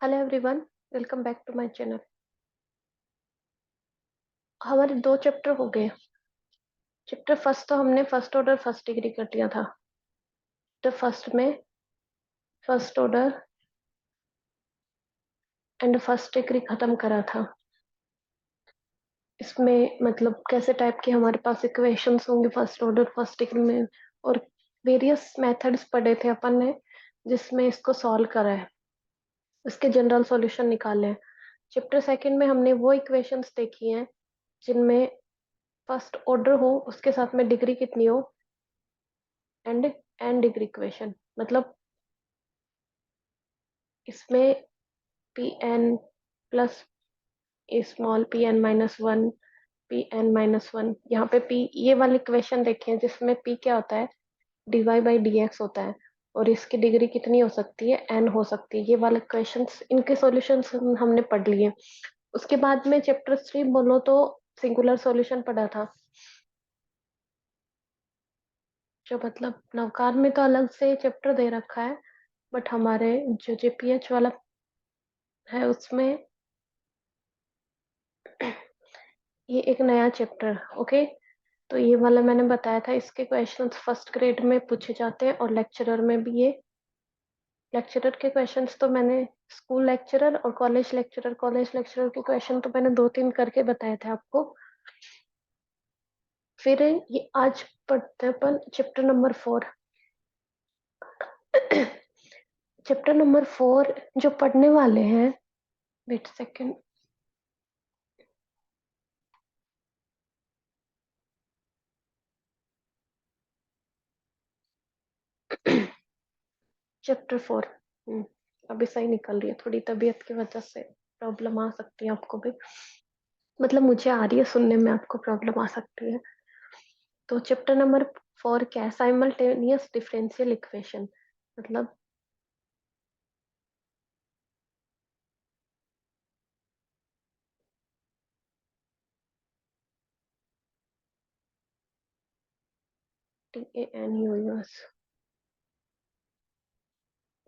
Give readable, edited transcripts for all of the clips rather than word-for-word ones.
Hello everyone, welcome back to my channel. हमारे 2 chapter हो गए। चैप्टर फर्स्ट तो हमने फर्स्ट ऑर्डर फर्स्ट डिग्री कर लिया था। तो फर्स्ट में first order and first degree खत्म करा था। इसमें मतलब कैसे टाइप के हमारे पास इक्वेशंस होंगे फर्स्ट ऑर्डर फर्स्ट डिग्री में, और वेरियस मेथड्स पढ़े थे अपन ने जिसमें इसको सॉल्व करा है, इसके जनरल सॉल्यूशन निकाले हैं। चैप्टर सेकंड में हमने वो इक्वेशंस देखी हैं जिनमें फर्स्ट ऑर्डर हो, उसके साथ में डिग्री कितनी हो, एंड एंड डिग्री इक्वेशन। मतलब इसमें P N plus a small P N -1 P N -1, यहाँ पे पी ये वाली इक्वेशन देखिए जिसमें पी क्या होता है, D Y by D X होता है, और इसकी डिग्री कितनी हो सकती है, एन हो सकती है। ये वाले क्वेश्चंस, इनके सॉल्यूशंस हमने पढ़ लिए। उसके बाद में चैप्टर 3 बोलो तो सिंगुलर सॉल्यूशन पढ़ा था, जो मतलब नवकार में तो अलग से चैप्टर दे रखा है, बट हमारे जो जेपीएच वाला है उसमें ये एक नया चैप्टर। ओके, तो ये वाला मैंने बताया था, इसके क्वेश्चंस फर्स्ट ग्रेड में पूछे जाते हैं और लेक्चरर में भी। ये लेक्चरर के क्वेश्चंस तो मैंने स्कूल लेक्चरर और कॉलेज लेक्चरर के क्वेश्चन तो मैंने 2-3 करके बताए थे आपको। फिर ये आज पढ़ते हैं अपन चैप्टर नंबर 4। चैप्टर नंबर 4 जो पढ़ने वाले हैं, वेट सेकेंड। चैप्टर 4 अभी सही निकल रही है, थोड़ी तबीयत की वजह से प्रॉब्लम आ सकती है आपको भी, मतलब मुझे आ रही है, सुनने में आपको प्रॉब्लम आ सकती है। तो चैप्टर नंबर 4 क्या है, साइमल्टेनियस डिफरेंशियल इक्वेशन। मतलब TANUS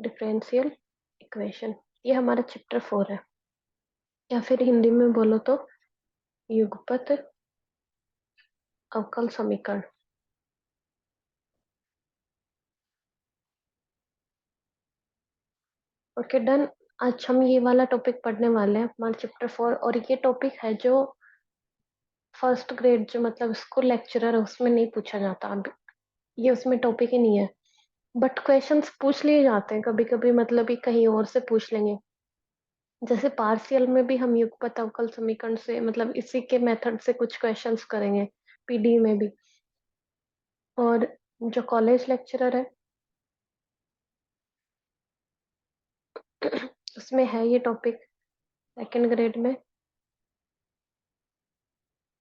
डिफरेंशियल इक्वेशन, ये हमारा चैप्टर 4 है, या फिर हिंदी में बोलो तो युगपत अवकल समीकरण। Okay done. आज हम ये वाला टॉपिक पढ़ने वाले हैं, हमारा चैप्टर 4, और ये टॉपिक है जो फर्स्ट ग्रेड जो मतलब स्कूल लेक्चरर है उसमें नहीं पूछा जाता अभी, ये उसमें टॉपिक ही नहीं है। बट क्वेश्चंस पूछ लिए जाते हैं कभी कभी, मतलब ये कहीं और से पूछ लेंगे। जैसे पार्शियल में भी हम युगपत अवकल समीकरण से, मतलब इसी के मेथड से कुछ क्वेश्चंस करेंगे, पीडी में भी। और जो कॉलेज लेक्चरर है उसमें है ये टॉपिक, सेकंड ग्रेड में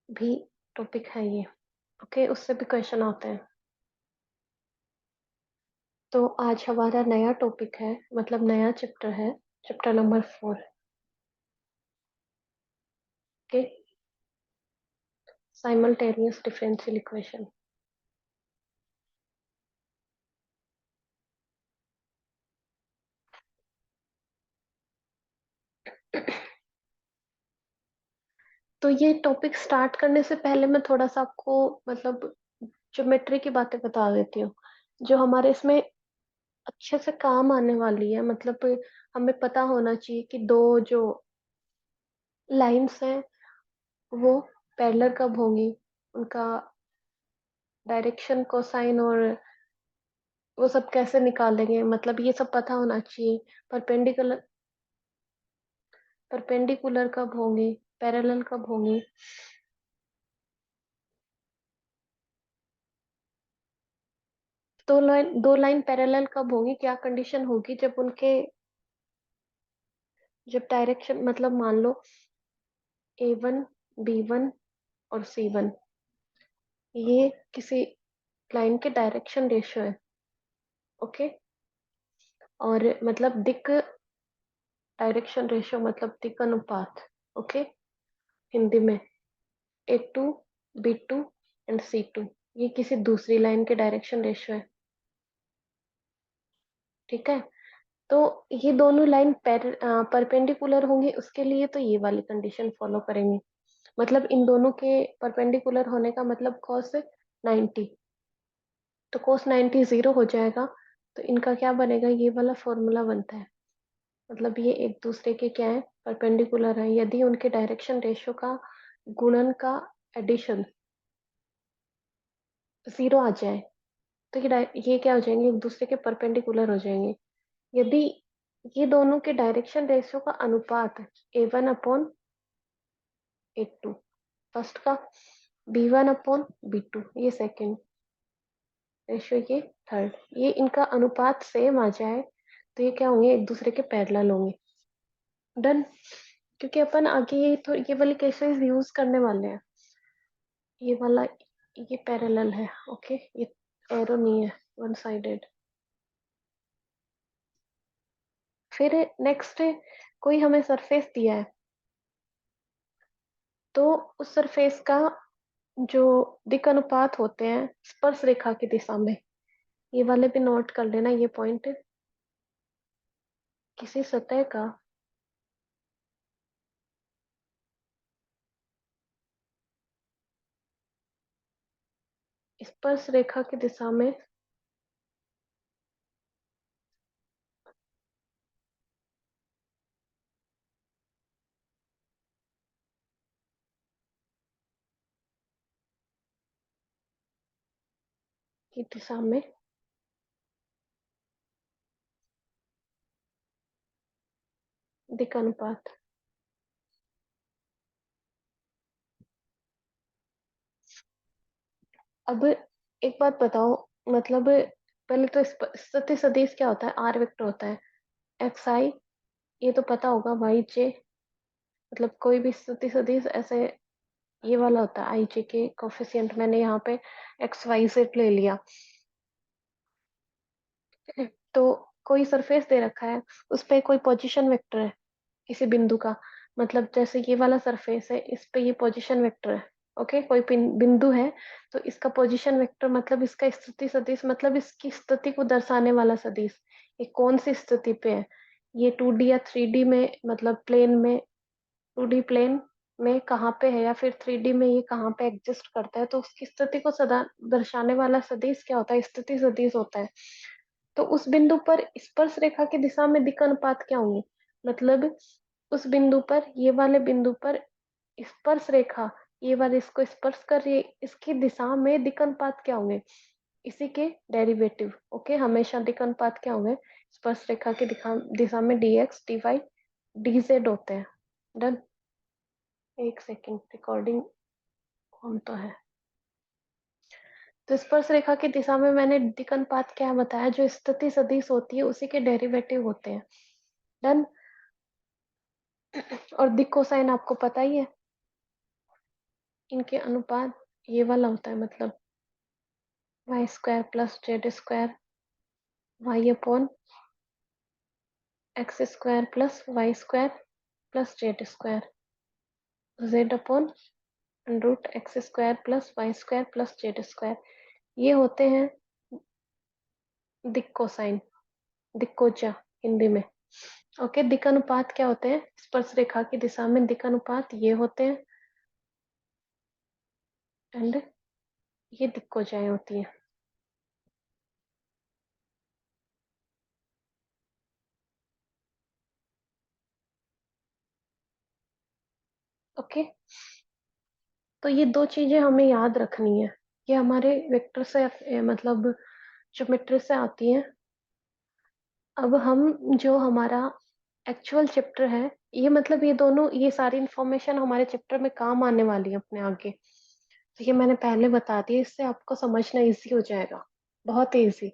भी टॉपिक है ये। ओके, उससे भी क्वेश्चन आते हैं। तो आज हमारा नया टॉपिक है, मतलब नया चैप्टर है, chapter number 4। Okay, simultaneous differential equation. तो ये टॉपिक स्टार्ट करने से पहले मैं थोड़ा सा आपको मतलब ज्योमेट्री की बातें बता देती हूँ, जो हमारे इसमें अच्छे से काम आने वाली है। मतलब हमें पता होना चाहिए कि दो जो लाइंस हैं वो पैरेलल कब होंगी, उनका डायरेक्शन, कोसाइन, और वो सब कैसे निकालेंगे, मतलब ये सब पता होना चाहिए। परपेंडिकुलर परपेंडिकुलर कब होंगी, पैरेलल कब होंगी। दो लाइन पैरेलल कब होंगी, क्या कंडीशन होगी जब उनके, जब डायरेक्शन, मतलब मान लो A1 B1 और C1, ये किसी लाइन के डायरेक्शन रेशियो है। ओके, और मतलब दिक् डायरेक्शन रेशियो मतलब दिक् अनुपात। ओके, हिंदी में A2 B2 एंड C2, ये किसी दूसरी लाइन के डायरेक्शन रेशियो है। ठीक है, तो ये दोनों लाइन परपेंडिकुलर होंगे, उसके लिए तो ये वाली कंडीशन फॉलो करेंगे। मतलब इन दोनों के परपेंडिकुलर होने का मतलब cos 90, तो cos 90 0 हो जाएगा। तो इनका क्या बनेगा, ये वाला फॉर्मूला बनता है। मतलब ये एक दूसरे के क्या है, परपेंडिकुलर है। यदि उनके डायरेक्शन रेशियो का गुणन का एडिशन 0 आ जाए, तो ये क्या हो जाएंगे, एक दूसरे के परपेंडिकुलर हो जाएंगे। यदि ये दोनों के डायरेक्शन रेशियो का अनुपात A1/A2, फर्स्ट का B1/B2, ये सेकंड रेशियो, ये थर्ड, ये इनका अनुपात सेम आ जाए, तो ये क्या होंगे, एक दूसरे के पैरेलल होंगे। डन। क्योंकि अपन आगे ये वाली केसेस यूज करने वाले हैं। ये वाला, ये पैरेलल है, ओके, ये एरो नहीं है, वन साइडेड। फिर नेक्स्ट, कोई हमें सरफेस दिया है, तो उस सरफेस का जो दिक् अनुपात होते हैं स्पर्श रेखा की दिशा में, ये वाले भी नोट कर लेना, ये पॉइंट। किसी सतह का स्पर्श रेखा की दिशा में की दिशा में दिक् अनुपात। अब एक बात बताओ, मतलब पहले तो स्थिति सदिश क्या होता है, आर वेक्टर होता है, एक्स आई, ये तो पता होगा, वाई जे, मतलब कोई भी स्थिति सदिश ऐसे ये वाला होता है, आई जे के कोफिशिएंट मैंने यहाँ पे एक्स वाई जेड ले लिया। तो कोई सरफेस दे रखा है, उस पे कोई पोजीशन वेक्टर है किसी बिंदु का, मतलब जैसे ये वाला सरफेस है, इस पे ये पोजीशन वेक्टर है। ओके, कोई बिंदु है, तो इसका पोजीशन वेक्टर मतलब इसका स्थिति सदिश, मतलब इसकी स्थिति को दर्शाने वाला सदिश, ये कौन सी स्थिति पे है, ये 2D या 3D में, मतलब प्लेन में, 2D प्लेन में कहाँ पे है, या फिर 3D में ये कहाँ पे एग्जिस्ट करता है, तो उसकी स्थिति को सदा दर्शाने वाला सदिश क्या होता है, स्थिति सदिश होता है। तो उस बिंदु पर स्पर्श रेखा की दिशा में दिक् अनुपात क्या होंगे, मतलब उस बिंदु पर, ये वाले बिंदु पर स्पर्श रेखा, ये वाले इसको स्पर्श कर रही है, इसकी दिशा में दिक् अनुपात क्या होंगे, इसी के डेरिवेटिव। ओके, हमेशा दिक् अनुपात क्या होंगे, स्पर्श रेखा की दिशा में dx dy dz होते हैं। डन। एक सेकेंड, रिकॉर्डिंग ऑन तो है। तो स्पर्श रेखा की दिशा में मैंने दिक् अनुपात क्या बताया, जो स्थिति सदिश होती है उसी के डेरिवेटिव होते हैं। डन। और दिक् कोसाइन आपको पता ही है, इनके अनुपात ये वाला होता है, मतलब y² + z² y/x² + y² + z², z/√x² + y² + z², ये होते हैं दिक् कोसाइन, दिक्कोजा हिंदी में। ओके, दिक् अनुपात क्या होते हैं, स्पर्श रेखा की दिशा में दिक् अनुपात ये होते हैं, एंड ये दिक्कोजाएं होती हैं। ओके, तो ये दो चीजें हमें याद रखनी है, ये हमारे वेक्टर से मतलब ज्योमेट्री से आती हैं। अब हम, जो हमारा एक्चुअल चैप्टर है, ये मतलब ये दोनों, ये सारी इंफॉर्मेशन हमारे चैप्टर में काम आने वाली है अपने आगे, तो ये मैंने पहले बता दिया, इससे आपको समझना इजी हो जाएगा, बहुत इजी।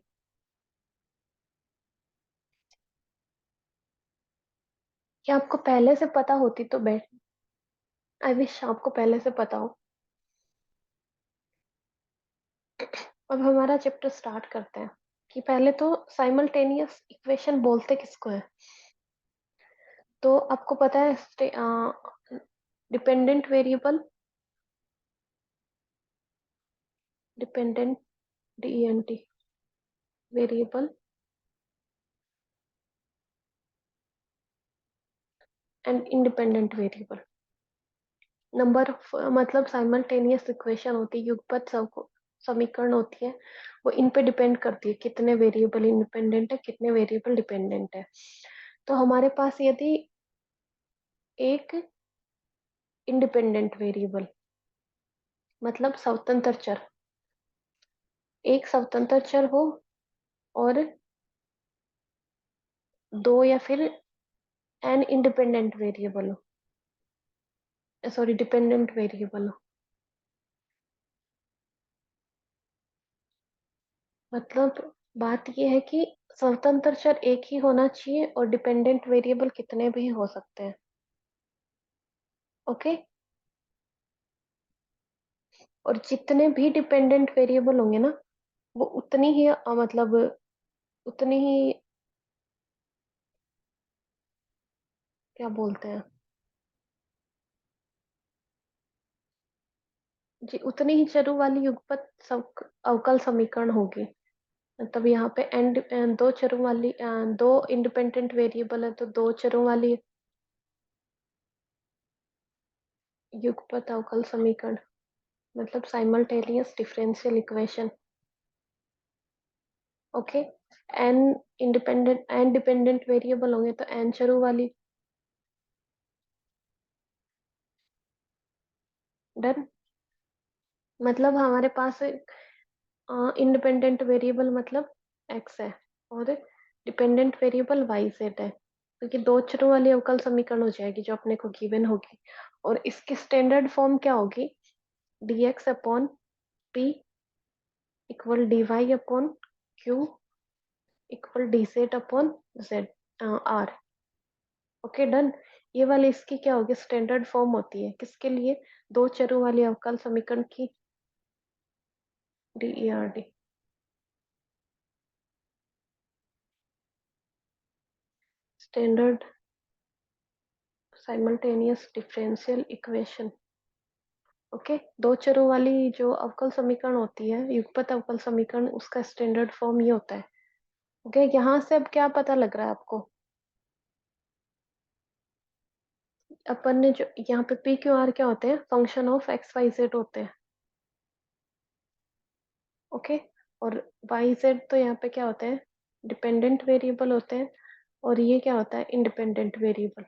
ये आपको पहले से पता होती तो बेट, आई विश आपको पहले से पता हो। अब हमारा चैप्टर स्टार्ट करते हैं, कि पहले तो साइमल्टेनियस इक्वेशन बोलते किसको है, तो आपको पता है, dependent variable, dependent DENT variable, and independent variable. Number of मतलब साइमल्टेनियस इक्वेशन होती है, युगपत समीकरण होती है, वो इन पे डिपेंड करती है कितने वेरिएबल इंडिपेंडेंट है, कितने वेरिएबल डिपेंडेंट है। तो हमारे पास यदि एक इंडिपेंडेंट वेरिएबल मतलब स्वतंत्र चर, एक स्वतंत्र चर हो और दो या फिर एन इंडिपेंडेंट वेरिएबल हो, सॉरी डिपेंडेंट वेरिएबल हो, मतलब बात यह है कि स्वतंत्र चर एक ही होना चाहिए और डिपेंडेंट वेरिएबल कितने भी हो सकते हैं। ओके, और जितने भी डिपेंडेंट वेरिएबल होंगे ना, वो उतनी ही मतलब उतनी ही, क्या बोलते हैं जी, उतनी ही चरों वाली युगपत अवकल समीकरण होगी। मतलब यहाँ पे एंड दो चरों वाली दो इंडिपेंडेंट वेरिएबल है तो दो चरों वाली युगपत अवकल समीकरण, मतलब simultaneous differential equation. Okay, N dependent variable होंगे तो एन चरों वाली। डन, मतलब हमारे पास इंडिपेंडेंट वेरिएबल मतलब एक्स है और डिपेंडेंट वेरिएबल वाई जेड है, क्योंकि दो चरों वाली अवकल समीकरण हो जाएगी जो अपने को गिवन होगी। और इसकी स्टैंडर्ड फॉर्म क्या होगी, D x upon P equal D Y upon Q equal D Z upon Z R. Okay done, ये वाली इसकी क्या होगी, स्टैंडर्ड फॉर्म होती है किसके लिए, दो चरों वाली अवकल समीकरण की, D E R D, standard simultaneous differential equation. Okay, दो चरों वाली जो अवकल समीकरण होती है, युगपत अवकल समीकरण, उसका स्टैंडर्ड फॉर्म ये होता है। ओके, यहाँ से अब क्या पता लग रहा है आपको, अपन ने जो यहाँ पे पी क्यू आर क्या होते हैं, function of x Y Z होते हैं। ओके, और वाई जेड तो यहाँ पे क्या होते हैं, डिपेंडेंट वेरिएबल होते हैं, और ये क्या होता है, इंडिपेंडेंट वेरिएबल।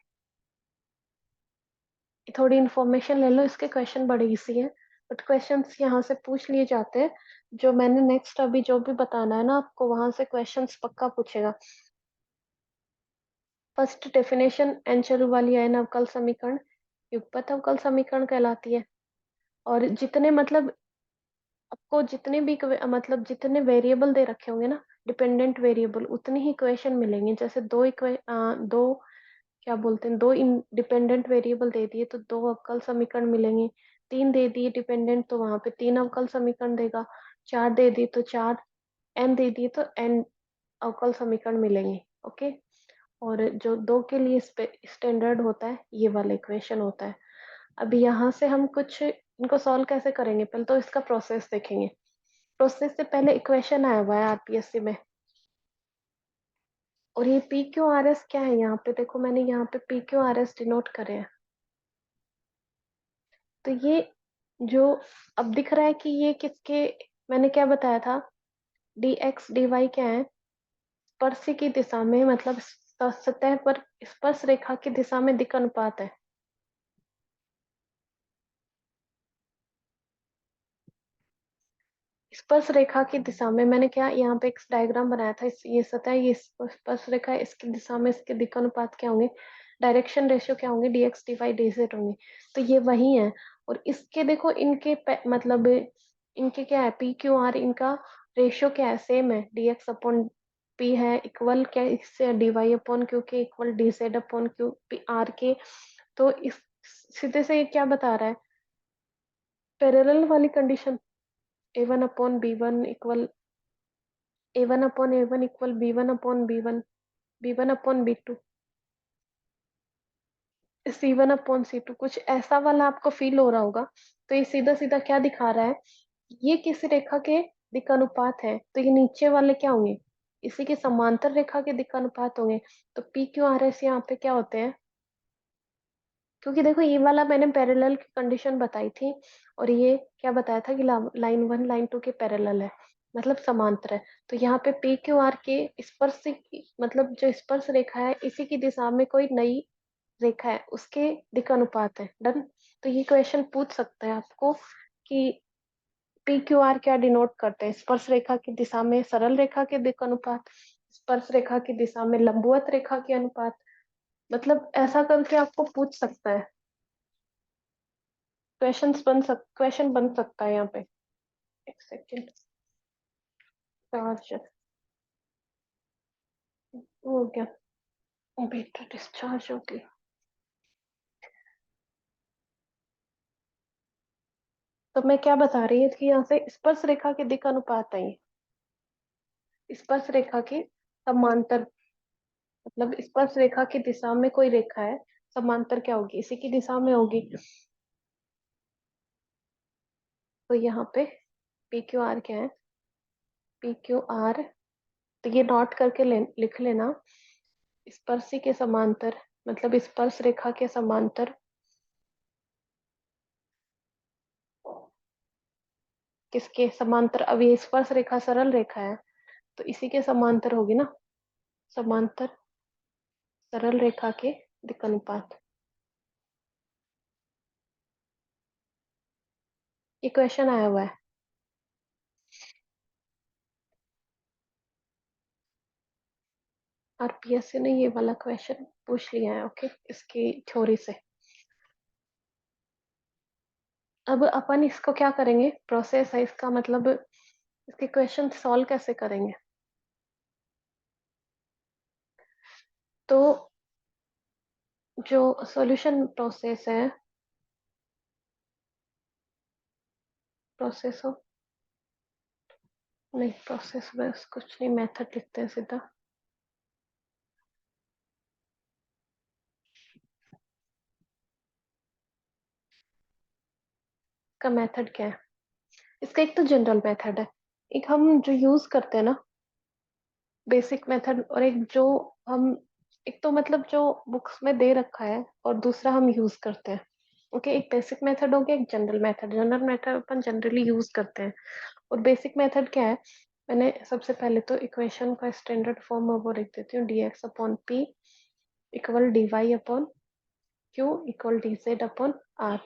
थोड़ी इन्फॉर्मेशन ले लो, इसके क्वेश्चन बड़े इजी हैं, बट क्वेश्चंस यहाँ से पूछ लिए जाते हैं। जो मैंने नेक्स्ट अभी जो भी बताना है ना आपको, वहां से क्वेश्चंस पक्का पूछेगा। फर्स्ट डेफिनेशन, एन चरों वाली एन अवकल समीकरण युगपत अवकल समीकरण कहलाती है। और जितने मतलब आपको जितने भी मतलब जितने वेरिएबल दे रखे होंगे ना, डिपेंडेंट वेरिएबल, उतनी ही इक्वेशन मिलेंगे। जैसे दो क्या बोलते हैं, दो इंडिपेंडेंट वेरिएबल दे दिए तो दो अवकल समीकरण मिलेंगे, तीन दे दिए डिपेंडेंट तो वहां पे तीन अवकल समीकरण देगा, चार दे दिए तो चार, एन दे दिए तो एन अवकल समीकरण मिलेंगे। ओके, और जो दो के लिए स्टैंडर्ड होता है ये वाला इक्वेशन होता है। अभी यहाँ से हम कुछ इनको सॉल्व कैसे करेंगे, पहले तो इसका प्रोसेस देखेंगे। प्रोसेस से पहले इक्वेशन आया हुआ है आरपीएससी में, और ये पी क्यू आर एस क्या है, यहाँ पे देखो मैंने यहाँ पे P Q R S denote करे हैं। तो ये जो अब दिख रहा है कि ये किसके, मैंने क्या बताया था, डी एक्स डी वाई क्या है, स्पर्श की दिशा में, मतलब सतह पर स्पर्श रेखा की दिशा में दिक् अनुपात है। स्पर्श रेखा की दिशा में मैंने क्या यहाँ पे एक डायग्राम बनाया था, ये सतह, ये स्पर्श रेखा, इसकी दिशा में इसके दिक् अनुपात क्या होंगे, डायरेक्शन रेशियो क्या होंगे, d x d y D z होंगे। तो ये वही है, और इसके देखो इनके मतलब इनके क्या है, पी क्यू आर, इनका रेशियो क्या है, सेम है, डी एक्स अपॉन पी है इक्वल क्या है, इससे डी वाई अपॉन क्यू के equal D Z upon Q P R के। तो इस सीधे से ये क्या बता रहा है, पैरेलल वाली condition, a one upon b one equal a one upon a one equal b one upon b one, b one upon b two, c one upon c two, कुछ ऐसा वाला आपको फील हो रहा होगा। तो ये सीधा सीधा क्या दिखा रहा है, ये किस रेखा के दिक् अनुपात है, तो ये नीचे वाले क्या होंगे, इसी के समांतर रेखा के दिक् अनुपात होंगे। तो पी क्यू आर एस यहाँ पे क्या होते हैं, क्योंकि देखो ये वाला मैंने पैरेलल की कंडीशन बताई थी, और ये क्या बताया था कि लाइन वन लाइन टू के पैरेलल है, मतलब समांतर है। तो यहाँ पे पी क्यू आर के स्पर्श मतलब जो स्पर्श रेखा है इसी की दिशा में कोई नई रेखा है उसके दिक् अनुपात है। डन। तो ये क्वेश्चन पूछ सकता है आपको कि पी क्यू आर क्या डिनोट करते हैं, स्पर्श रेखा की दिशा में सरल रेखा के दिक् अनुपात, स्पर्श रेखा की दिशा में लंबवत रेखा के अनुपात, मतलब ऐसा करके आपको पूछ सकता है। क्वेश्चन बन सकता है यहाँ पे। एक सेकेंड। चार्ज हो गया, बेटा डिस्चार्ज हो गई। तो मैं क्या बता रही हूँ कि यहाँ से स्पर्श रेखा के दिक् अनुपात है ये। स्पर्श रेखा के समांतर, मतलब स्पर्श रेखा की दिशा में कोई रेखा है, समांतर क्या होगी, इसी की दिशा में होगी। तो यहाँ पे पी क्यू आर क्या है, पी क्यू आर, तो ये नोट करके लिख लेना। स्पर्शी के समांतर, मतलब स्पर्श रेखा के समांतर, किसके समांतर, अब ये स्पर्श रेखा सरल रेखा है तो इसी के समांतर होगी ना, समांतर सरल रेखा के दिक् अनुपात। ये क्वेश्चन आया हुआ है। आरपीएससी ने ये वाला क्वेश्चन पूछ लिया है, ओके, इसकी थ्योरी से। अब अपन इसको क्या करेंगे, प्रोसेस है इसका, मतलब इसके क्वेश्चन सॉल्व कैसे करेंगे। तो जो सॉल्यूशन प्रोसेस है, प्रोसेस हो, नहीं प्रोसेस बस कुछ नहीं, मेथड लिखते हैं सीधा। का मेथड क्या है, इसका एक तो जनरल मेथड है, एक हम जो यूज करते हैं ना बेसिक मेथड, और एक जो हम, एक तो मतलब जो बुक्स में दे रखा है और दूसरा हम यूज करते हैं। ओके, एक बेसिक मेथड हो गया, एक जनरल मेथड। जनरल मेथड अपन जनरली यूज करते हैं, और बेसिक मेथड क्या है, मैंने सबसे पहले तो इक्वेशन का स्टैंडर्ड फॉर्म वो लिख देती हूँ, d x upon P equal D Y upon Q equal D Z upon r.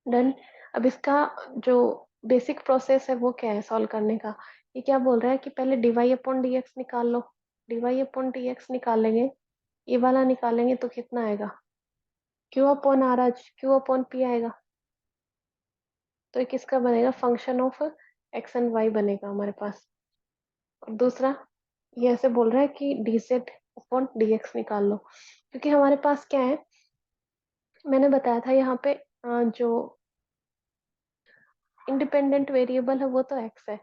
Done. अब इसका जो बेसिक प्रोसेस है वो क्या है सॉल्व करने का, ये क्या बोल रहा है कि पहले D Y upon D x निकाल लो। D Y upon D x निकालेंगे, ये वाला निकालेंगे तो कितना आएगा, क्यू अपॉन आर, आज क्यू अपॉन पी आएगा। तो ये किसका बनेगा, function of X and Y बनेगा हमारे पास। और दूसरा ये ऐसे बोल रहा है कि D Z upon D x निकाल लो, क्योंकि हमारे पास क्या है, मैंने बताया था यहाँ पे जो इंडिपेंडेंट वेरिएबल है वो तो एक्स है,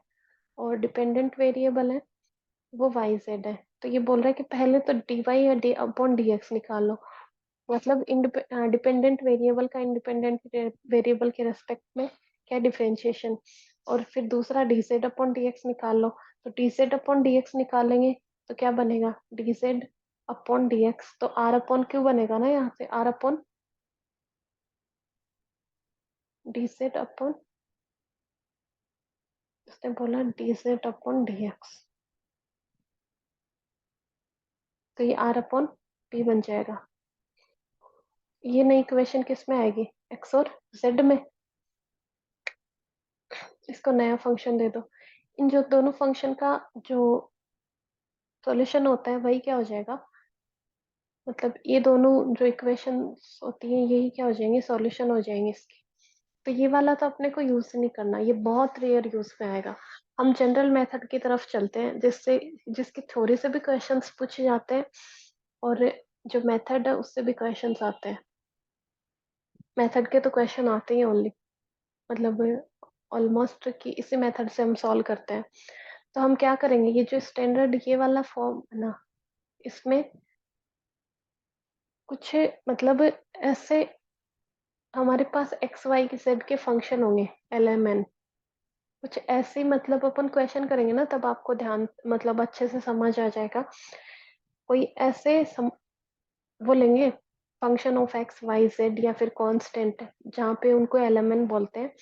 और डिपेंडेंट वेरिएबल है वो वाई जेड है। तो ये बोल रहा है कि पहले तो डी वाई या डी अपॉन डी एक्स निकाल लो, मतलब डिपेंडेंट वेरिएबल का इंडिपेंडेंट वेरिएबल के रेस्पेक्ट में क्या डिफरेंशिएशन, और फिर दूसरा d Z upon D x निकाल लो। तो d Z upon D x निकालेंगे तो क्या बनेगा, d Z upon D x, तो आर अपॉन क्यू बनेगा ना, यहाँ से r upon d Z upon, उसने बोला d Z upon D x, तो ये आर अपॉन पी बन जाएगा। ये नई इक्वेशन किस में आएगी, एक्स और जेड में। इसको नया फंक्शन दे दो, इन जो दोनों फंक्शन का जो सॉल्यूशन होता है वही क्या हो जाएगा, मतलब ये दोनों जो इक्वेशन होती हैं यही क्या हो जाएंगे, सॉल्यूशन हो जाएंगे इसके। तो ये वाला तो अपने को यूज नहीं करना, ये बहुत रेयर यूज में आएगा। हम जनरल मेथड की तरफ चलते हैं, जिससे जिसकी थ्योरी से भी क्वेश्चंस पूछे जाते हैं, और जो मेथड है उससे भी क्वेश्चंस आते हैं। मेथड के तो क्वेश्चन आते ही ओनली, मतलब ऑलमोस्ट कि इसी मेथड से हम सॉल्व करते हैं। तो हम क्या करेंगे, ये जो स्टैंडर्ड ये वाला फॉर्म है ना, इसमें कुछ मतलब ऐसे हमारे पास एक्स वाई की जेड के फंक्शन होंगे, एल एम एन, कुछ ऐसे मतलब अपन क्वेश्चन करेंगे ना तब आपको ध्यान मतलब अच्छे से समझ आ जाएगा। कोई ऐसे वो लेंगे, function of x Y z या फिर कांस्टेंट, जहाँ पे उनको एलिमेंट बोलते हैं,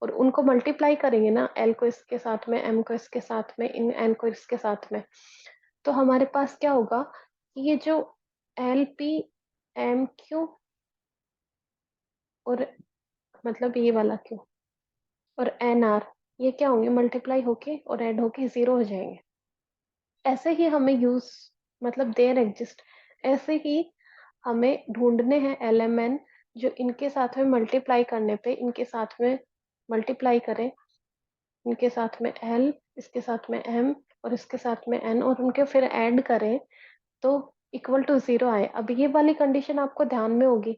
और उनको मल्टीप्लाई करेंगे ना, एल को इसके साथ में, एम को इसके साथ में, इन एन को इसके साथ में, तो हमारे पास क्या होगा कि ये जो एल पी एम क्यू और मतलब ये वाला क्यू और एन आर, ये क्या होंगे, मल्टीप्लाई होके और ऐड होके जीरो हो जाएंगे। ऐसे ही हमें यूज मतलब देयर एग्जिस्ट, ऐसे ही हमें ढूंढने हैं एलिमेंट जो इनके साथ में मल्टीप्लाई करने पे इनके साथ में मल्टीप्लाई करें, इनके साथ में एल, इसके साथ में एम और इसके साथ में एन, और उनके फिर ऐड करें तो इक्वल टू जीरो आए। अब ये वाली कंडीशन आपको ध्यान में होगी,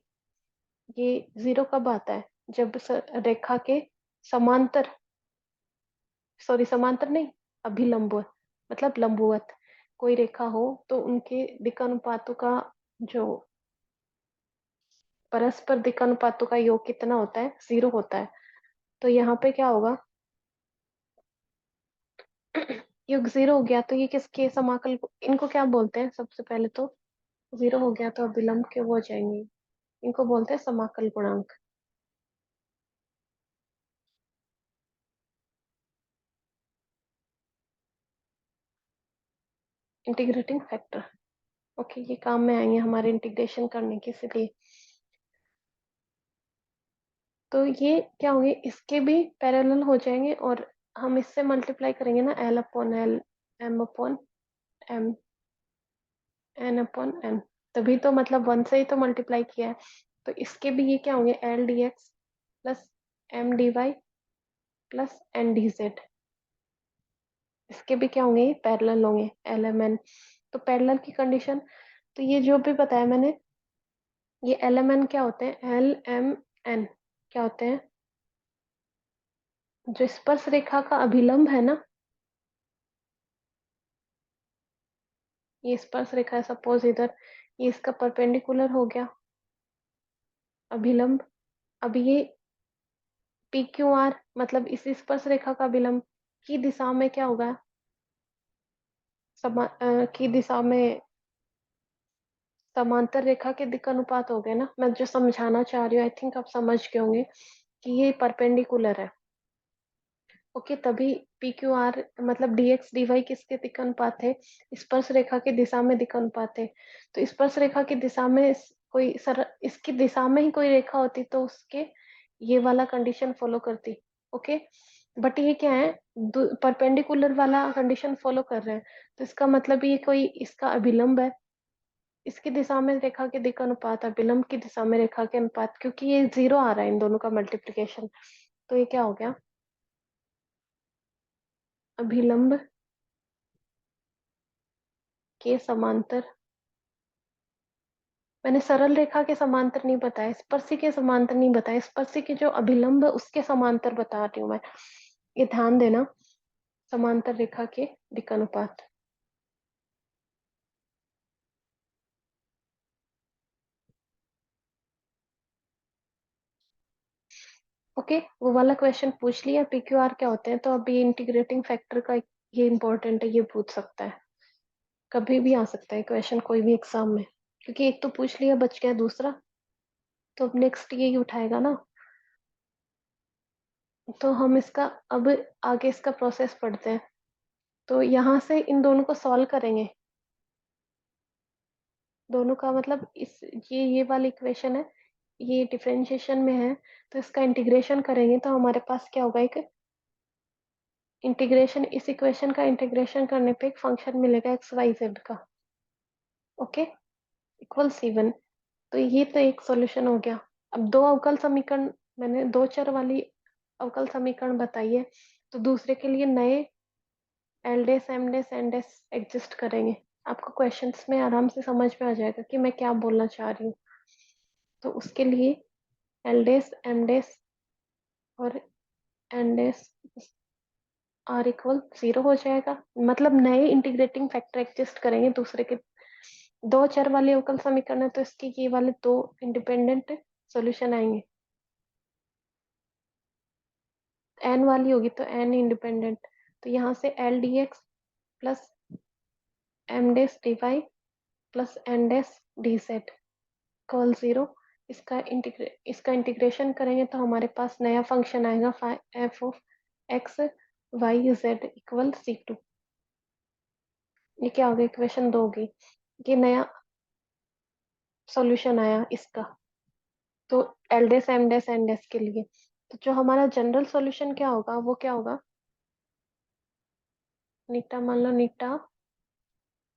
ये जीरो कब आता है, जब रेखा के समांतर, सॉरी समांतर नहीं, अभिलंबवत, मतलब लंबवत कोई रेखा हो तो उनके दिक्कनुपातों का जो परस्पर दिक्कनुपातों का योग कितना होता है, जीरो होता है। तो यहाँ पे क्या होगा, योग जीरो हो गया तो ये किसके समाकल इनको क्या बोलते हैं, सबसे पहले तो जीरो हो गया तो अभिलंब के वो हो जाएंगे, इनको बोलते हैं समाकल गुणांक, इंटीग्रेटिंग फैक्टर। ओके, ये काम में आएंगे हमारे इंटीग्रेशन करने के, इसलिए तो ये क्या होंगे, इसके भी पैरेलल हो जाएंगे और हम इससे मल्टीप्लाई करेंगे ना, l upon l, m upon m, n upon n, तभी तो मतलब वन से ही तो मल्टीप्लाई किया है। तो इसके भी ये क्या होंगे, l D x plus m d Y plus n d z, इसके भी क्या होंगे, पैरेलल होंगे एल एम एन। तो पैरेलल की कंडीशन, तो ये जो भी बताया मैंने, ये एल एम एन क्या होते हैं, एल एम एन क्या होते हैं, जो स्पर्श रेखा का अभिलंब है ना, ये स्पर्श रेखा है सपोज इधर, ये इसका परपेंडिकुलर हो गया अभिलंब। अब ये पी क्यू आर मतलब इस स्पर्श रेखा का अभिलंब की दिशा में क्या होगा, की दिशा में समांतर रेखा के दिक् अनुपात हो गए ना, मैं जो समझाना चाह रही हूँ आई थिंक आप समझ गए होंगे कि ये परपेंडिकुलर है। ओके, तभी पी क्यू आर मतलब डी एक्स डी वाई किसके दिक् अनुपात है, स्पर्श रेखा की दिशा में दिक् अनुपात है। तो स्पर्श रेखा की दिशा में कोई सर इसकी दिशा में ही कोई रेखा होती तो उसके ये वाला कंडीशन फॉलो करती। ओके, बट ये क्या है, परपेंडिकुलर वाला कंडीशन फॉलो कर रहे हैं, तो इसका मतलब ये कोई इसका अभिलंब है, इसकी दिशा में रेखा के दिक् अनुपात अभिलंब की दिशा में रेखा के अनुपात, क्योंकि ये जीरो आ रहा है इन दोनों का मल्टीप्लीकेशन, तो ये क्या हो गया, अभिलंब के समांतर, मैंने सरल रेखा के समांतर नहीं बताया, स्पर्शी के समांतर नहीं बताया, स्पर्शी के जो अभिलंब है उसके समांतर बता रही हूँ मैं, ये ध्यान देना, समांतर रेखा के दिक् अनुपात। ओके, वो वाला क्वेश्चन पूछ लिया पी क्यू आर क्या होते हैं, तो अभी इंटीग्रेटिंग फैक्टर का ये इंपॉर्टेंट है, ये पूछ सकता है, कभी भी आ सकता है क्वेश्चन कोई भी एग्जाम में, क्योंकि एक तो पूछ लिया बच गया दूसरा, तो अब नेक्स्ट यही उठाएगा ना। तो हम इसका अब आगे इसका प्रोसेस पढ़ते हैं, तो यहाँ से इन दोनों को सॉल्व करेंगे, दोनों का मतलब इस ये वाली इक्वेशन है, ये डिफरेंशिएशन में है, तो इसका इंटीग्रेशन करेंगे तो हमारे पास क्या होगा, एक इंटीग्रेशन, इस इक्वेशन का इंटीग्रेशन करने पे एक फंक्शन मिलेगा एक्स वाई जेड का। ओके, इक्वल C1, तो ये तो एक सॉल्यूशन हो गया। अब दो अवकल समीकरण, मैंने दो चर वाली अवकल समीकरण बताई है, तो दूसरे के लिए नए एल डेस एम डेस एन डेस एग्जिस्ट करेंगे, आपको क्वेश्चंस में आराम से समझ में आ जाएगा कि मैं क्या बोलना चाह रही हूँ। तो उसके लिए एल डेस एम डेस और n dash r equal zero हो जाएगा, मतलब नए इंटीग्रेटिंग फैक्टर एग्जिस्ट करेंगे दूसरे के, दो चर वाले अवकल समीकरण है तो इसके ये वाले दो इंडिपेंडेंट सॉल्यूशन आएंगे, एन वाली होगी तो एन इंडिपेंडेंट, तो यहाँ से L D x plus M डेस डी वाई प्लस एन डेस डी जेड इक्वल 0। इसका इंटीग्रेशन करेंगे तो हमारे पास नया फंक्शन आएगा f of x Y Z equal C2। ये क्या होगा, इक्वेशन 2 होगी। ये नया सॉल्यूशन आया इसका, तो एल डेस एम डेस एन डेस के लिए। तो जो हमारा जनरल सॉल्यूशन क्या होगा, वो क्या होगा, नीटा, मान लो नीटा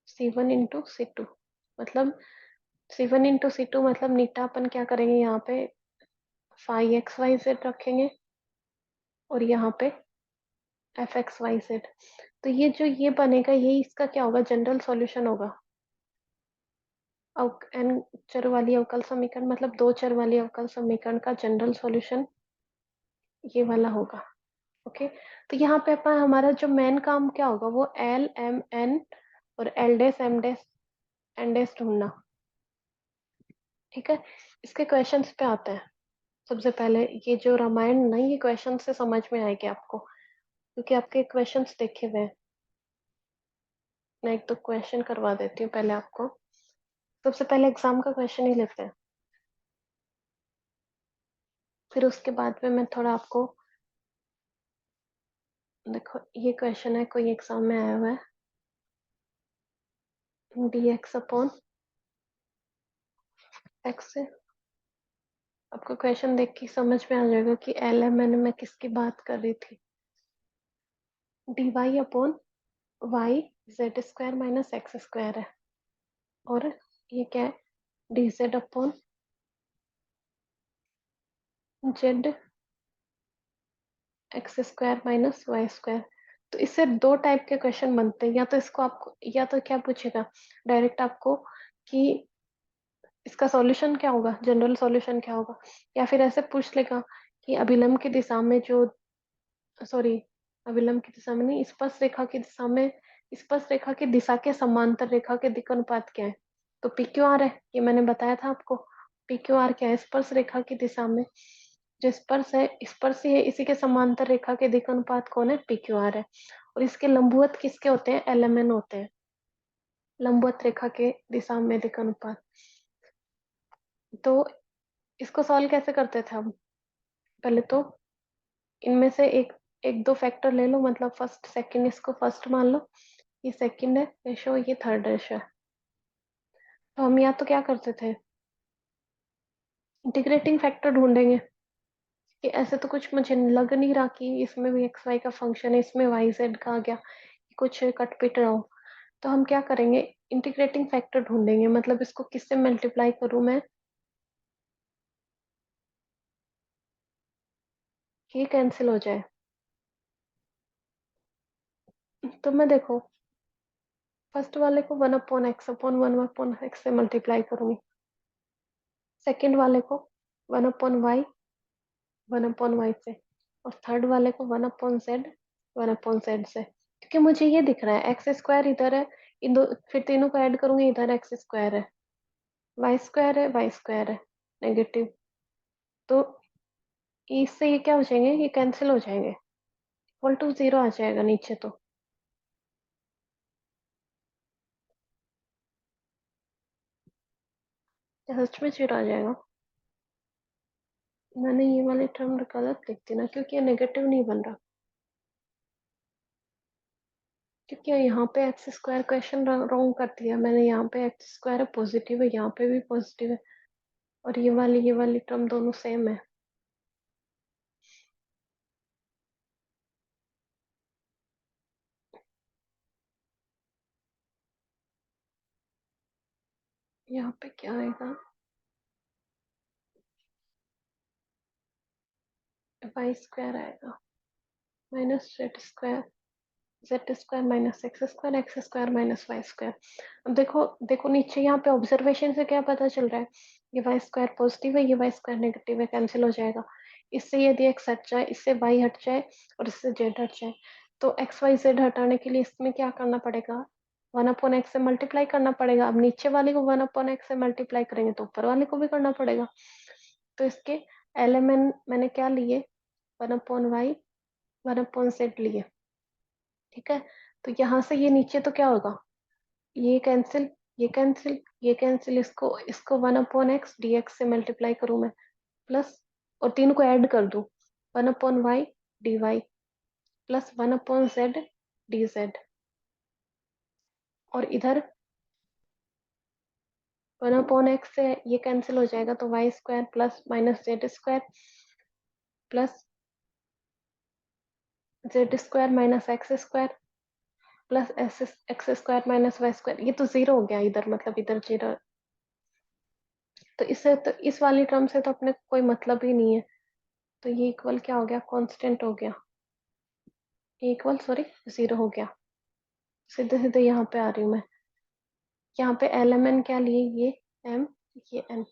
C1 × C2, मतलब C1 × C2 मतलब नीटा अपन क्या करेंगे, यहाँ पे फाई एक्स वाई जेड रखेंगे और यहाँ पे एफ एक्स वाई जेड। तो ये जो ये बनेगा, ये इसका क्या होगा, जनरल सॉल्यूशन होगा। एन चर वाली अवकल समीकरण, मतलब दो चर वाली अवकल समीकरण का जनरल सॉल्यूशन ये वाला होगा। ओके, तो यहाँ पे अपन हमारा जो मेन काम क्या होगा, वो एल एम एन और एल डेस एम डेस एन डेस ढूंढना। ठीक है, इसके क्वेश्चंस पे आते हैं। सबसे पहले ये जो रामायण ना, ये क्वेश्चन से समझ में आएगी आपको, क्योंकि आपके क्वेश्चंस देखे हुए हैं। मैं एक दो क्वेश्चन करवा देती हूँ पहले आपको। सबसे पहले एग्जाम का क्वेश्चन ही लेते हैं, फिर उसके बाद में मैं थोड़ा आपको, देखो ये क्वेश्चन है, कोई एग्जाम में आया हुआ है, dx/x से। आपको क्वेश्चन देख के समझ में आ जाएगा कि एल एम एन में किसकी बात कर रही थी। dy/y z² - x² है, और ये क्या है, dz/z x² - y²। तो इससे दो टाइप के क्वेश्चन बनते हैं, या तो इसको आपको, या तो क्या पूछेगा डायरेक्ट आपको कि इसका सॉल्यूशन क्या होगा, जनरल सॉल्यूशन क्या होगा, या फिर ऐसे पूछ लेगा कि अभिलंब की दिशा में जो, सॉरी, अभिलंब की दिशा में नहीं, स्पर्श रेखा की दिशा में, स्पर्श रेखा की दिशा के समांतर रेखा के दिक् अनुपात क्या है। तो पी क्यू आर है, ये मैंने बताया था आपको। पी क्यू आर क्या है, स्पर्श रेखा की दिशा में जो स्पर्श है, स्पर्श ही है, इसी के समांतर रेखा के दिक् अनुपात कौन है, पी क्यू आर है। और इसके लंबवत किसके होते हैं, एल एम एन होते हैं, लंबवत रेखा के दिशा में दिक् अनुपात। तो इसको सॉल्व कैसे करते थे हम, पहले तो इनमें से एक एक दो फैक्टर ले लो, मतलब फर्स्ट सेकंड, इसको फर्स्ट मान लो, ये सेकंड है रेशो, ये थर्ड रेशो है। तो हम या तो क्या करते थे, इंटीग्रेटिंग फैक्टर ढूंढेंगे, कि ऐसे तो कुछ मुझे लग नहीं रहा कि इसमें भी एक्स वाई का फंक्शन है, इसमें वाई जेड का आ गया, कुछ कटपिट रहा हो। तो हम क्या करेंगे, इंटीग्रेटिंग फैक्टर ढूंढेंगे, मतलब इसको किससे मल्टीप्लाई करूं मैं कि ये कैंसिल हो जाए। तो मैं देखो फर्स्ट वाले को 1/x/1/x से मल्टीप्लाई करूंगी, सेकंड वाले को 1/y 1/y से, और थर्ड वाले को 1/z से, क्योंकि मुझे ये दिख रहा है x² इधर है, इन दो फिर तीनों को ऐड करूंगी, इधर x² है, y² है नेगेटिव। तो इससे ये क्या हो जाएंगे, ये कैंसिल हो जाएंगे, इक्वल टू 0 आ जाएगा नीचे। तो सच में 0 आ जाएगा। मैंने ये वाली टर्म गलत लिख दी ना, क्योंकि ये नेगेटिव नहीं बन रहा, क्योंकि यहाँ पे x² क्वेश्चन रॉन्ग कर दिया मैंने, यहाँ पे x² है पॉजिटिव है, यहाँ पे भी पॉजिटिव है, और ये वाली टर्म दोनों सेम है। यहाँ पे क्या आएगा, y² आएगा -z² - x² अब देखो देखो नीचे यहाँ पे ऑब्जर्वेशन से क्या पता चल रहा है, ये y² पॉजिटिव है, ये y² नेगेटिव है, कैंसिल हो जाएगा। इससे यदि x हट जाए, इससे y हट जाए, और इससे z हट जाए, तो x y z हटाने के लिए इसमें क्या करना पड़ेगा, 1/x से मल्टीप्लाई करना पड़ेगा। अब नीचे वाले को 1/x से मल्टीप्लाई करेंगे तो ऊपर वाले को भी करना पड़ेगा। तो इसके एलिमेंट मैंने क्या लिए, 1/y 1/z लिए। ठीक है, तो यहाँ से ये नीचे तो क्या होगा, ये कैंसिल, ये कैंसिल, इसको 1/x dx से मल्टीप्लाई करूं मैं, प्लस, और तीनों को ऐड कर दूं, 1/y dy plus 1/z dz, और इधर 1/x से ये कैंसिल हो जाएगा, तो y square plus minus Z square plus Z square minus x square plus x square minus Y square. ये तो जीरो हो गया इधर, मतलब इधर जीरो, तो इससे तो इस वाली टर्म से तो अपने को कोई मतलब ही नहीं है, तो ये इक्वल क्या हो गया, कांस्टेंट हो गया, ये इक्वल सॉरी जीरो हो गया। सीधे सीधे यहाँ पे आ रही हूँ मैं, यहाँ पे एल एम एन क्या लिए, ये एम, ये एन,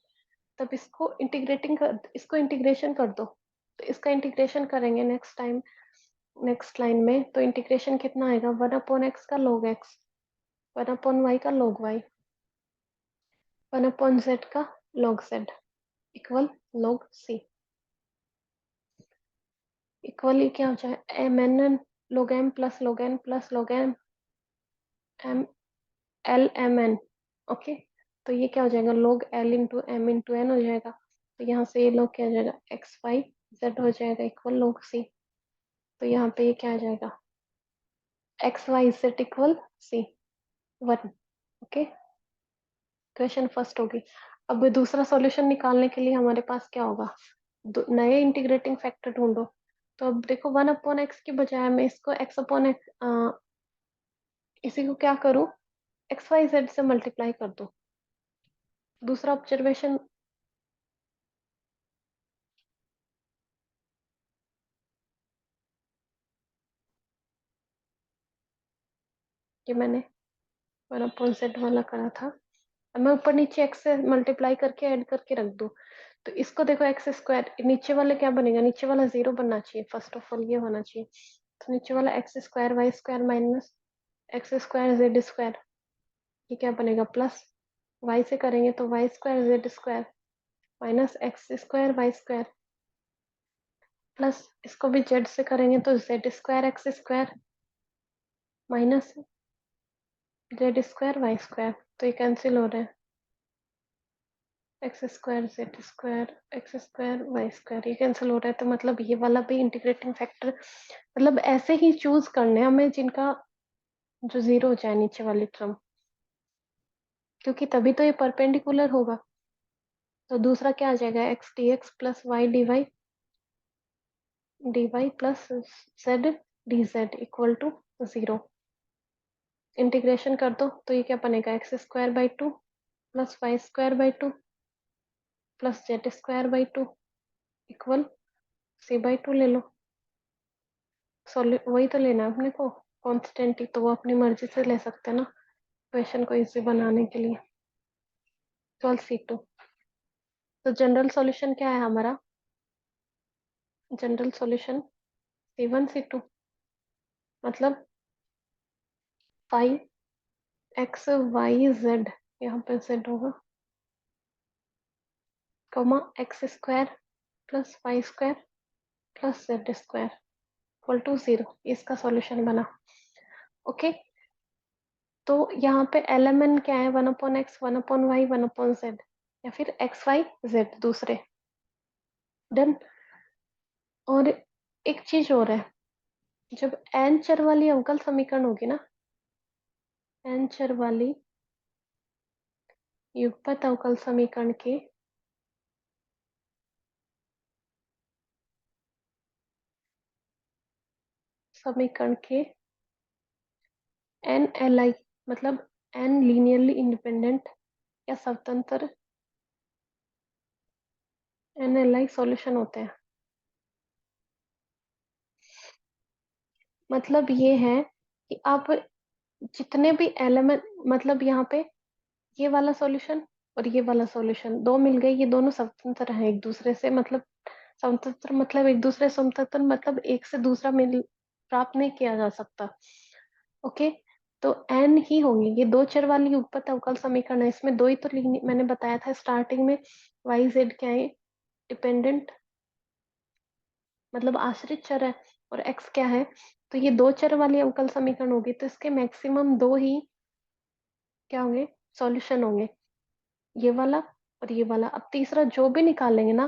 तब इसको इंटीग्रेशन कर दो, तो इसका इंटीग्रेशन करेंगे नेक्स्ट टाइम, नेक्स्ट लाइन में, तो इंटीग्रेशन कितना आएगा, 1/x का log x, 1/y का log y, 1/z का log z equal log c, equal ये क्या हो जाए, m n n log m plus log n plus log m m l m n, okay, तो ये क्या हो जाएगा, log l into m into n हो जाएगा, तो यहाँ से ये log क्या हो जाएगा, एक्स वाई जेड हो जाएगा इक्वल log c, तो यहाँ पे ये क्या आ जाएगा, x Y Z equal c 1, okay, question first होगी। अब दूसरा सॉल्यूशन निकालने के लिए हमारे पास क्या होगा, नए इंटीग्रेटिंग फैक्टर ढूंढो, तो अब देखो 1/x की बजाय मैं इसको x अपॉन एक्स, इसी को क्या करूँ, एक्स वाई जेड से मल्टीप्लाई कर दो। दूसरा ऑब्जर्वेशन, ये मैंने 1/z वाला करा था, अब मैं ऊपर नीचे x से मल्टीप्लाई करके ऐड करके रख दूं, तो इसको देखो एक्स स्क्वायर, नीचे वाले क्या बनेगा, नीचे वाला जीरो बनना चाहिए, फर्स्ट ऑफ ऑल ये होना चाहिए, तो नीचे वाला x square Y square minus x square Z square, ये क्या बनेगा, प्लस वाई से करेंगे तो y square Z square minus x square Y square, plus इसको भी जेड से करेंगे तो Z square x square minus Z square Y square, तो ये कैंसिल हो रहे हैं, x square Z square x square Y square, ये कैंसिल हो रहा है, तो मतलब ये वाला भी इंटीग्रेटिंग फैक्टर, मतलब ऐसे ही चूज करने हैं हमें जिनका जो जीरो हो जाए नीचे वाली टर्म, क्योंकि तभी तो ये परपेंडिकुलर होगा, तो दूसरा क्या आ जाएगा, x D x plus y D Y plus Z D Z equal to zero, integration कर दो तो ये क्या बनेगा, x square by two plus Y square by two plus Z square by two equal c by two ले लो, वही तो लेना है अपने को, कांस्टेंट ही, तो वो अपनी मर्जी से ले सकते हैं ना क्वेश्चन को इजी बनाने के लिए। 12C2, तो जनरल सॉल्यूशन क्या है हमारा, जनरल सॉल्यूशन C1 C2, मतलब 5x y z, यहाँ पे z होगा, comma x square plus Y square plus Z square equal to zero, इसका सॉल्यूशन बना, ओके। तो यहाँ पे एल एम एन क्या है, 1/x 1/y 1/z, या फिर एक्स वाई जेड दूसरे, डन। और एक चीज और है, जब एन चर वाली अवकल समीकरण होगी ना, एन चर वाली युगपत अवकल समीकरण के एन एल आई, मतलब एन लीनियरली इंडिपेंडेंट या स्वतंत्र एन एल आई सॉल्यूशन होते हैं, मतलब ये है कि आप जितने भी एलिमेंट, मतलब यहाँ पे ये वाला सॉल्यूशन और ये वाला सॉल्यूशन दो मिल गए, ये दोनों स्वतंत्र हैं एक दूसरे से, मतलब स्वतंत्र मतलब एक दूसरे स्वतंत्र, मतलब एक से दूसरा मिल प्राप्त नहीं किया जा सकता, ओके। तो एन ही होंगे, ये दो चर वाली उपपथ अवकल समीकरण है, इसमें दो ही तो मैंने बताया था स्टार्टिंग में, वाई जेड क्या है, डिपेंडेंट मतलब आश्रित चर है, और एक्स क्या है, तो ये दो चर वाली अवकल समीकरण होगी, तो इसके मैक्सिमम दो ही क्या होंगे, सॉल्यूशन होंगे, ये वाला और ये वाला। अब तीसरा जो भी निकालेंगे ना,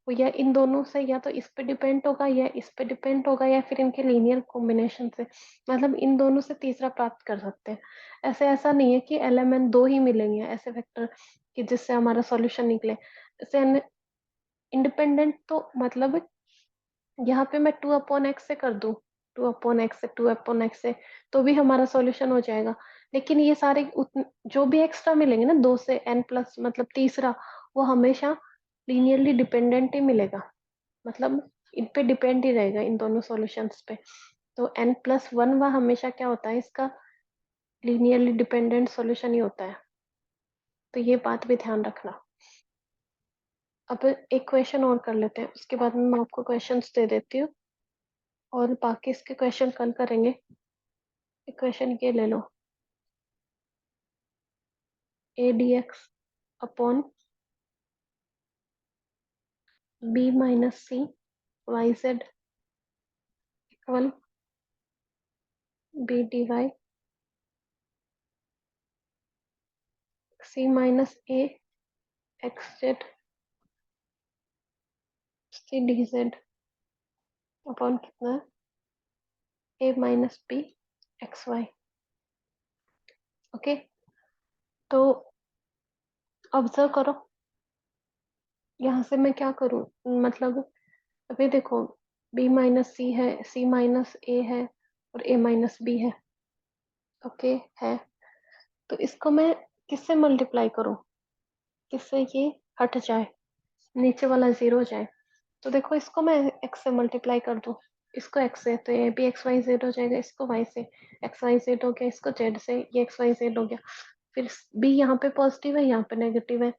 वो या इन दोनों से, या तो इस पे डिपेंड होगा या इस पे डिपेंड होगा, या फिर इनके लीनियर कॉम्बिनेशन से, मतलब इन दोनों से तीसरा प्राप्त कर सकते हैं। ऐसा नहीं है कि एलिमेंट दो ही मिलेंगे ऐसे वेक्टर कि जिससे हमारा सॉल्यूशन निकले। ऐसे इंडिपेंडेंट तो मतलब यहाँ पे मैं 2/x से कर दूं, 2/x से, 2/x से, तो भी हमारा सॉल्यूशन हो जाएगा। लेकिन ये सारे जो भी एक्स्ट्रा मिलेंगे ना, 2 से n प्लस मतलब तीसरा, वो हमेशा लीनियरली डिपेंडेंट ही मिलेगा, मतलब इन पे डिपेंड ही रहेगा, इन दोनों सॉल्यूशंस पे। तो n+1 वह हमेशा क्या होता है, इसका लीनियरली डिपेंडेंट सॉल्यूशन ही होता है। तो ये बात भी ध्यान रखना। अब एक क्वेश्चन और कर लेते हैं, उसके बाद में मैं आपको क्वेश्चंस दे देती हूँ, और बाकी इसके क्वेश्चन कल करेंगे। इक्वेशन ये ले लो, A D x upon B minus C Y Z equal B D Y C minus A x Z C D Z upon कितना है, A minus B X Y. Okay, तो ऑब्जर्व करो, यहाँ से मैं क्या करूँ, मतलब अभी देखो, बी माइनस सी है, सी माइनस ए है, और ए माइनस बी है। ओके है, तो इसको मैं किससे मल्टीप्लाई करूँ, किससे ये हट जाए, नीचे वाला जीरो हो जाए। तो देखो, इसको मैं x से मल्टीप्लाई कर दूं, इसको x से, तो ये भी एक्स वाई जेड हो जाएगा, इसको y से एक्स वाई जेड हो गया, इसको z से ये एक्स वाई जेड हो गया। फिर b यहाँ पे पॉजिटिव है, यहाँ पे नेगेटिव है,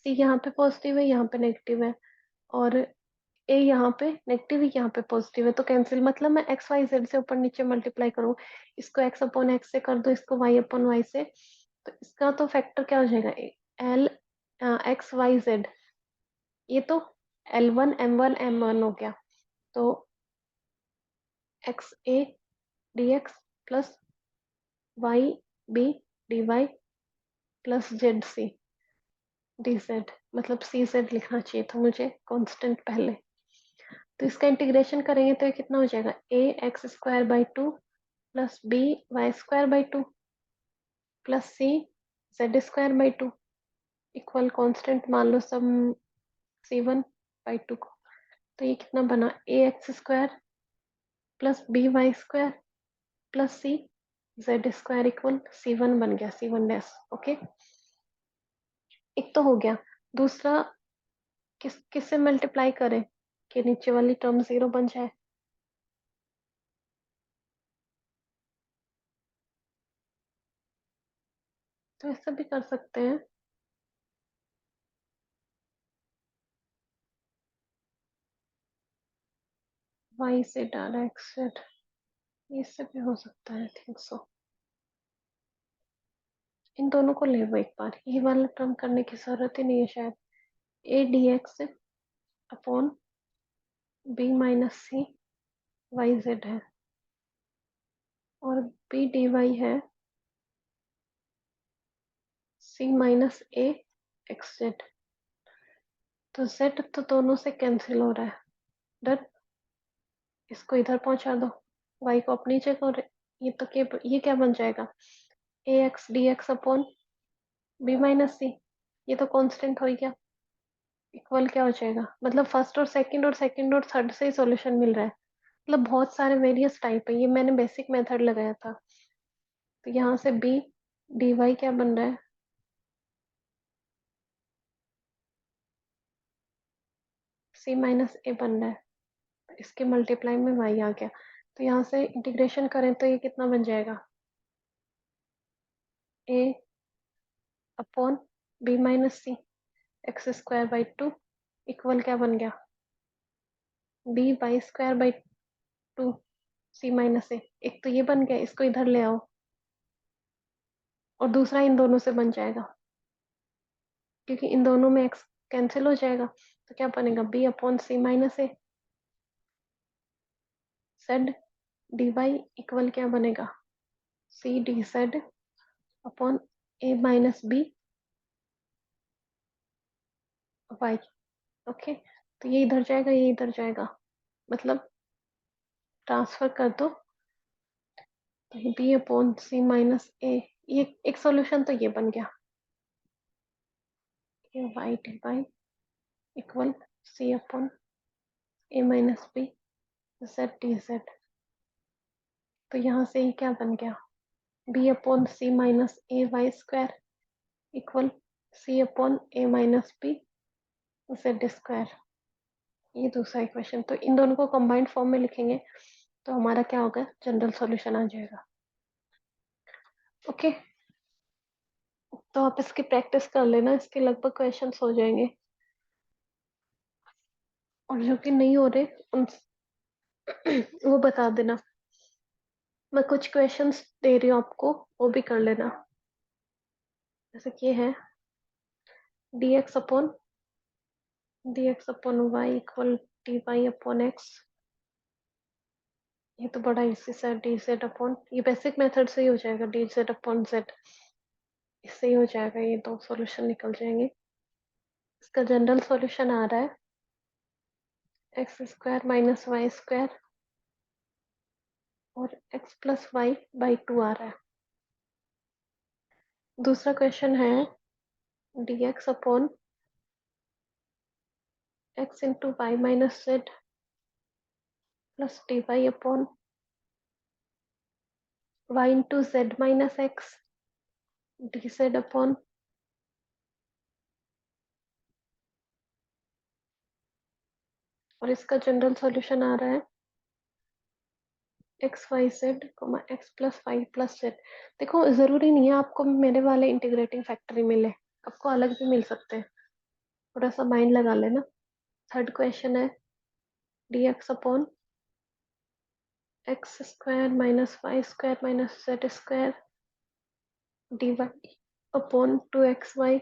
c यहाँ पे पॉजिटिव है, यहाँ पे नेगेटिव है, और a यहाँ पे नेगेटिव है, यहाँ पे पॉजिटिव है, तो कैंसिल, मतलब मैं एक्स वाई जेड से ऊपर नीचे मल्टीप्लाई करूँ, इसको x अपॉन एक्स से कर दो, इसको y अपॉन वाई से, तो इसका तो फैक्टर क्या हो जाएगा, एल एक्स वाई जेड, ये तो L1 M1 M1 हो गया, तो x a D x plus y b D Y plus z C D z, मतलब सी जेड लिखना चाहिए था मुझे कांस्टेंट पहले। तो इसका इंटीग्रेशन करेंगे तो ये कितना हो जाएगा, A X square by two plus B Y square by two plus C Z square by two equal constant मान लो सब C1/2 को। तो ये कितना बना, A X square plus B Y square plus C Z square equal C1 बन गया, C1 डैश। ओके, एक तो हो गया। दूसरा, किससे मल्टीप्लाई करें कि नीचे वाली टर्म जीरो बन जाए, तो ऐसा भी कर सकते हैं, वाई से डाला एक्स जेड, इससे भी हो सकता है, थिंक सो। इन दोनों को ले वो एक बार, ये वाला टर्म करने की जरूरत ही नहीं है शायद। A D x upon B minus C Y z है, और बी डी वाई है सी माइनस ए एक्स जेड। तो जेड तो दोनों से कैंसिल हो रहा है, डन, इसको इधर पहुंचा दो, वाई को अपनी जगह, और ये तो ये क्या बन जाएगा, A X D x upon B minus C, ये तो कांस्टेंट हो गया, इक्वल क्या हो जाएगा, मतलब फर्स्ट और सेकंड और थर्ड से ही सॉल्यूशन मिल रहा है, मतलब बहुत सारे वेरियस टाइप है, ये मैंने बेसिक मेथड लगाया था। तो यहाँ से बी डी वाई क्या बन रहा है, सी माइनस ए बन रहा है, इसके मल्टीप्लाई में वाई आ गया, तो यहाँ से इंटीग्रेशन करें तो ये कितना बन जाएगा, A upon B minus C X square by two equal क्या बन गया, B Y square by two C minus A. एक तो ये बन गया, इसको इधर ले आओ, और दूसरा इन दोनों से बन जाएगा, क्योंकि इन दोनों में एक्स कैंसिल हो जाएगा, तो क्या बनेगा, बी अपॉन सी माइनस ए जेड डी वाई इक्वल क्या बनेगा, C D Z upon A minus B Y. Okay, तो ये इधर जाएगा, ये इधर जाएगा, मतलब ट्रांसफर कर दो, तो B upon C minus A. ये एक सॉल्यूशन तो ये बन गया, ये Y D Y equal C upon A minus B Z D Z. तो यहाँ से ये क्या बन गया, B upon C minus A Y square equal C upon A minus B Z square. ये दूसरा इक्वेशन, तो इन दोनों को कंबाइंड फॉर्म में लिखेंगे तो हमारा क्या होगा, जनरल सॉल्यूशन आ जाएगा। ओके, तो आप इसकी प्रैक्टिस कर लेना, इसके लगभग क्वेश्चंस हो जाएंगे, और जो कि नहीं हो रहे उन वो बता देना। मैं कुछ क्वेश्चंस दे रही हूँ आपको, वो भी कर लेना। जैसे कि ये है dx upon y equal D Y upon x. ये तो बड़ा इजी सा, डी जेड अपॉन, ये बेसिक मेथड से ही हो जाएगा, डी जेड अपॉन जेड, इससे ही हो जाएगा, ये दो सॉल्यूशन निकल जाएंगे। इसका जनरल सॉल्यूशन आ रहा है X square minus Y square और X plus Y by two आ रहा है। दूसरा क्वेश्चन है dx upon X into Y minus Z plus D Y upon Y into Z minus X D Z upon, और इसका जनरल सॉल्यूशन आ रहा है X Y Z x plus Y plus Z. देखो, जरूरी नहीं है आपको मेरे वाले इंटीग्रेटिंग फैक्टर ही मिले, आपको अलग भी मिल सकते हैं, थोड़ा सा माइंड लगा लेना। थर्ड क्वेश्चन है dx upon X square minus Y square minus Z square D Y upon two X Y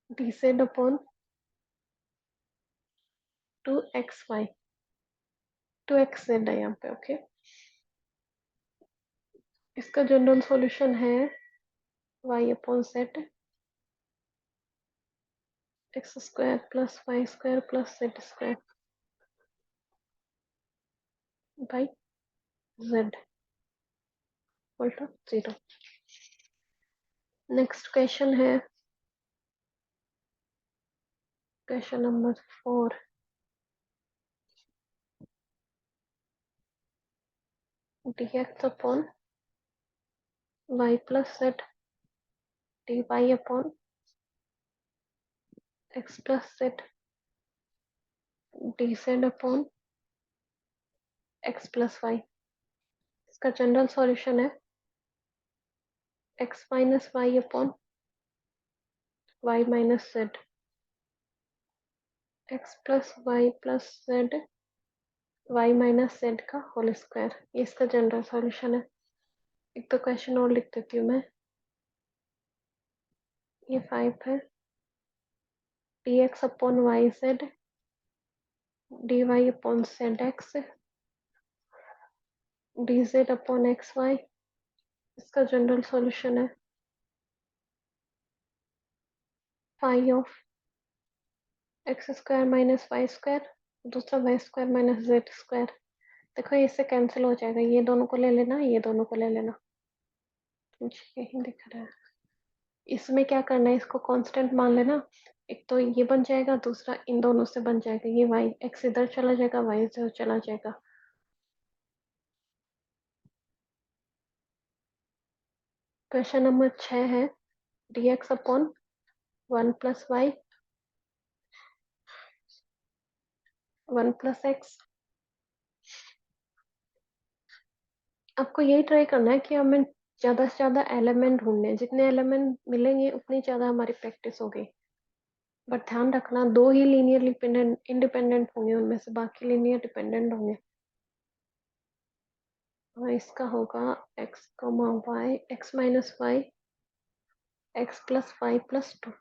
D Z upon two X Y, two X Z है यहाँ पे। ओके, इसका जनरल सॉल्यूशन है Y upon Z X square plus Y square plus Z square by Z equal to 0। Next question है question number 4, dx upon Y plus Z D Y upon x plus Z D Z upon x plus y. इसका general solution है x minus y upon y minus z x plus Y plus z y minus z का whole square. ये इसका general solution है। एक तो question और लिख देती हूँ मैं, ये 5 है dx upon Y Z D Y upon Z X D Z upon X Y. इसका जनरल सॉल्यूशन है phi of X square minus Y square, दूसरा Y square minus Z square. देखो, ये इससे कैंसिल हो जाएगा, ये दोनों को ले लेना, ये दोनों को ले लेना, मुझे यही दिख रहा है। इसमें क्या करना है, इसको कांस्टेंट मान लेना, एक तो ये बन जाएगा, दूसरा इन दोनों से बन जाएगा, ये वाई एक्स इधर चला जाएगा, वाई इधर चला जाएगा। क्वेश्चन नंबर 6 है dx अपॉन 1 + y 1 + x। आपको यही ट्राई करना है कि हमें ज्यादा से ज्यादा एलिमेंट ढूंढने हैं, जितने एलिमेंट मिलेंगे उतनी ज्यादा हमारी प्रैक्टिस होगी। बट ध्यान रखना, दो ही लीनियर इंडिपेंडेंट होंगे, उनमें से बाकी लीनियर डिपेंडेंट होंगे। और इसका होगा x, y x minus y x plus Y plus two,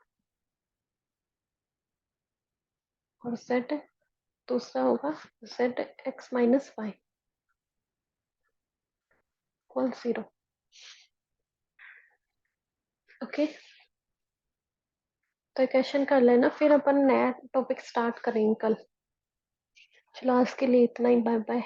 और z दूसरा होगा z x minus y equal 0। Okay, तो क्वेश्चन कर लेना, फिर अपन नया टॉपिक स्टार्ट करेंगे कल। चलो आज के लिए इतना ही, बाय बाय।